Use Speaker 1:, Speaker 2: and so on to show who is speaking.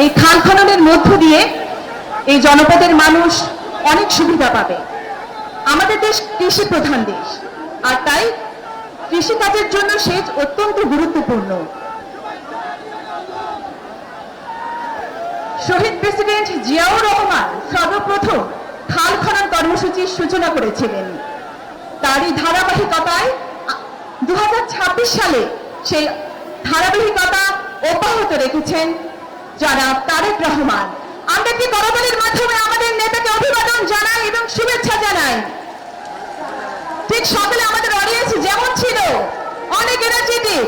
Speaker 1: এই খাল খননের মধ্য দিয়ে এই জনপদের মানুষ অনেক সুবিধা পাবে। আমাদের দেশ কৃষি প্রধান দেশ, আর তাই কৃষিকাজের জন্য সেচ অত্যন্ত গুরুত্বপূর্ণ। শহীদ প্রেসিডেন্ট জিয়াউর রহমান সর্বপ্রথম খাল খনন কর্মসূচির সূচনা করেছিলেন। তারই ধারাবাহিকতায় 2026 সালে সেই ধারাবাহিকতা অব্যাহত রেখেছেন জনাব তারেক রহমান। আমরা কি করতালির মাধ্যমে আমাদের নেতাকে অভিবাদন জানাই এবং শুভেচ্ছা জানাই। ঠিক সকালে আমাদের অডিয়েন্স যেমন ছিল অনেক এনার্জেটিক,